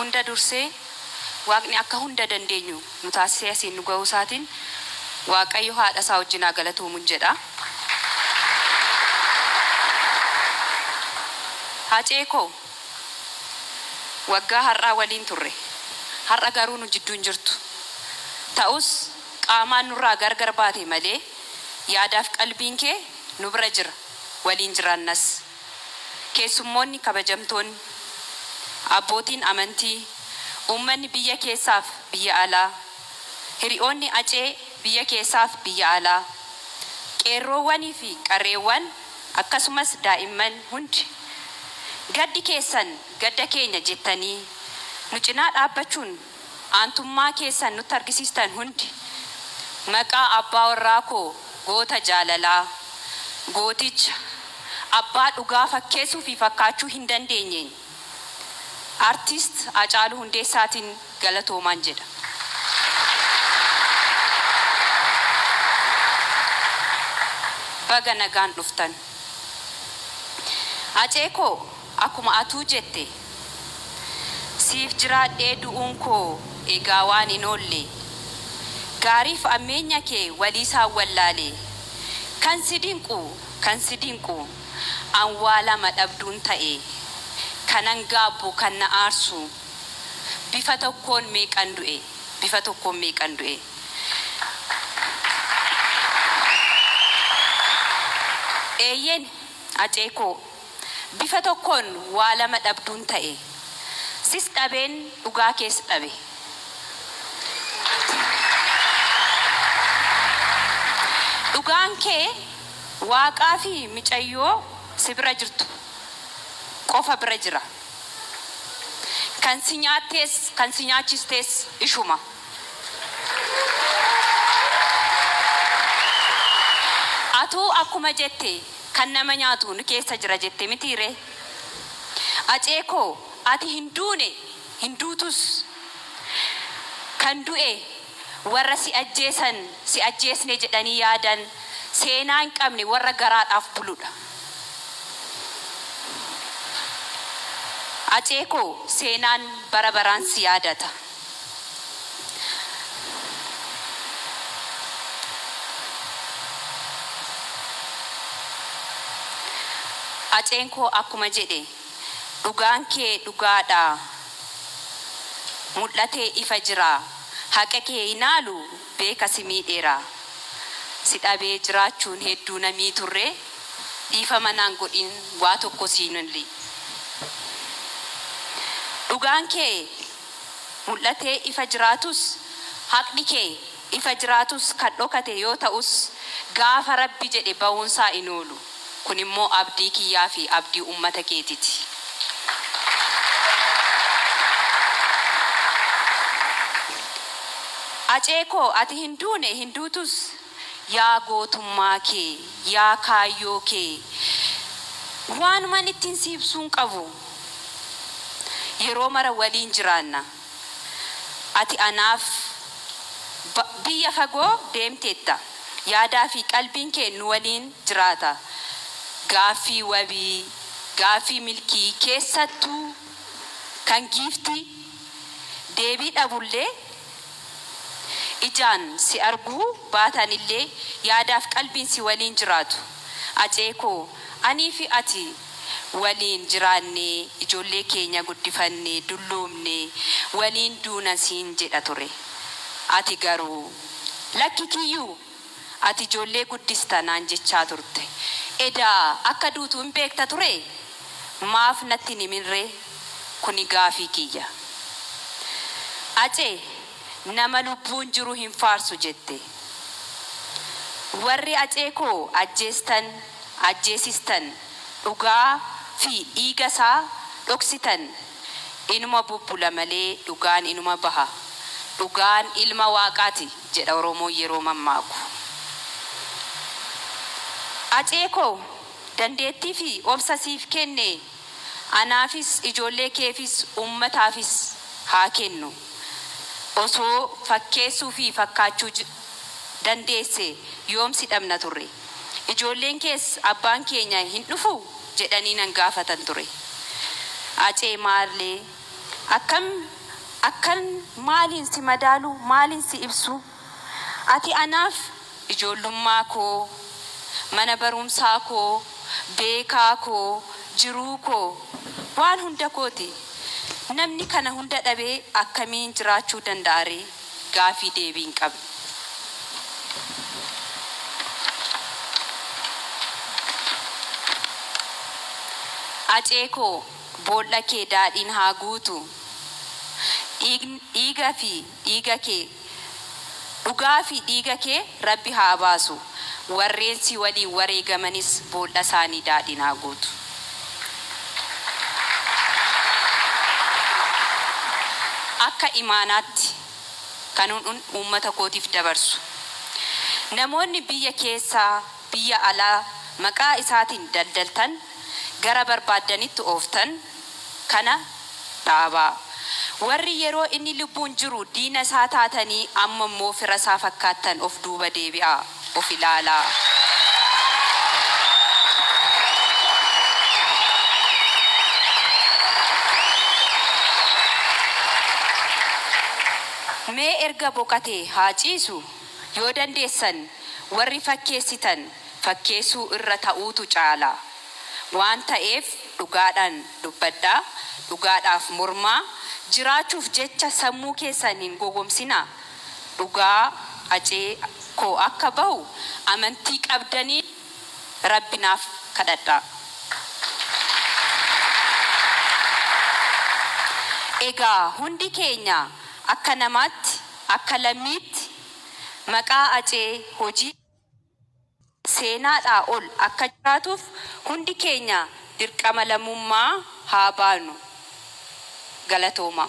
hunda dursee waaqni akka hunda dandeenyu nu taasisee asiin nu ga'uu isaatiin Waaqayyo haadha isaa wajjin haa galatoomu jedha. Haacee koo waggaa har'aa waliin turre. Har'a garuu nu jidduun jirtu. Ta'us qaamaan nurraa gargar baate malee yaadaaf qalbiin kee nu bira jira. Waliin jiraannas. Keessummoonni kabajamtoonni, abbootiin amantii, uummanni biyya keessaaf biyya alaa, hiriyoonni acee biyya keessaaf biyya alaa, qeerroowwanii fi qarreewwan akkasumas daa'imman hundi gaddi keessan gadda keenya jettanii nu cinaa dhaabbachuun aantummaa keessan nutti argisiistan hundi maqaa abbaa warraa koo goota jaalalaa, gooticha abbaa dhugaa fakkeessuu fi fakkaachuu hin dandeenyeen artist Hacaaluu Hundeessaatiin galatoomaan jedha. Baga nagaan dhuftan. Acee koo akkuma atuu jette siif jiraadhee du'uun koo egaa waan hin oolle gaariif ammeenya kee waliisaa wallaalee kan si dinqu awwaalama dhabduun ta'e kanan gaabbu kan na aarsu bifa tokkoon meeqan du'e. Eeyyen Acee koo bifa tokkoon waa lama dhabduun ta'e sis dhabeen dhugaa keessa dhabe. Dhugaan kee waaqaa fi micayyoo si bira jirtu qofa bira jira. Kan si nyaattees kan si nyaachistees ishuma. Atuu akkuma jette kan nama nyaatu nu keessa jira jette mitiire. Acee koo ati hin duutus kan du'e warra si ajjeesne jedhanii yaadan seenaa hin qabne warra garaadhaaf buludha. Acee koo seenaan bara baraan si yaadata. Aceen koo akkuma jedhe dhugaan kee dhugaadha. Mul'atee ifa jira. Haqa kee hinaalu beeka si miidheera. Si dhabee jiraachuun hedduu namii turre dhiifama naan godhin waa tokko siinulli. Dhugaan kee mul'atee ifa jiraatus haqni kee ifa jiraatus kan dhokate yoo ta'us gaafa Rabbi jedhe ba'uunsaa hin oolu. Kun immoo abdii kiyyaa fi abdii uummata keetiiti. Acee koo ati hin duutus yaa gootummaa kee yaa kaayyoo kee waanumaan ittiin si ibsuun qabu. Yeroo mara waliin jiraanna. Ati anaaf biyya fagoo deemteetta. Yaadaa fi qalbiin kee nu waliin jiraata. Gaaffii wabii, gaaffii milkii keessattuu kan giiftii deebii dhabullee ijaan si arguu baatanillee yaadaaf qalbiin si waliin jiraatu. Acee koo anii fi ati waliin jiraannee ijoollee keenya guddifannee dulloomnee waliin duuna siin jedha ture. Ati garuu lakki kiyyuu ati ijoollee guddista naan jechaa turte. Edaa akka duutu hin beekta ture maaf natti nimirree kuni gaafii kiyya. Acee nama lubbuun jiru hin faarsu jette. Warri Acee koo ajjeesistan dhugaa fi dhiiga isaa dhoksitan inuma bubbula malee dhugaan inuma baha. Dhugaan ilma waaqaati jedha Oromoon yeroo mammaaku. Acee koo dandeettii fi obsa siif kenne anaafis ijoollee keefis uummataafis haa kennu. Osoo fakkeessuu fi fakkaachuu dandeesse yoomsi dhabna turre. Ijoolleen kees abbaan keenya hin dhufu jedhanii nan gaafatan ture. Acee maallee akkam akkan maaliin si madaalu maaliin si ibsu ati anaaf ijoollummaa koo mana barumsaa koo beekaa koo jiruu koo waan hunda kooti namni kana hunda dhabee akkamiin jiraachuu danda'are gaafii deebiin qabu acee koo boolla kee daadhiin haa guutu dhiiga fi dhiiga kee dhugaa fi dhiiga kee rabbi haa baasu warreen si waliin wareegamanis boolla isaanii daadhiin haa guutu akka imaanaatti kanuun uummata kootiif dabarsu namoonni biyya keessaa biyya alaa maqaa isaatiin daldaltan gara barbaadanitti ooftan kana dhaabaa warri yeroo inni lubbuun jiru diina isaa taatanii amma immoo fira isaa fakkaattan of duuba deebi'aa of ilaalaa mee erga boqatee haa ciisu yoo dandeessan warri fakkeessitan fakkeessuu irra ta'uutu caala waan ta'eef dhugaadhaan dubbadhaa dhugaadhaaf mormaa jiraachuuf jecha sammuu keessaniin gogomsinaa dhugaa acee koo akka bahu amantii qabdanii rabbinaaf kadhadhaa egaa hundi keenya akka namaatti akka lammiitti maqaa acee hojii seenaadhaa ol akka jiraatuuf hundi keenya dirqama lammummaa haa baanu galatooma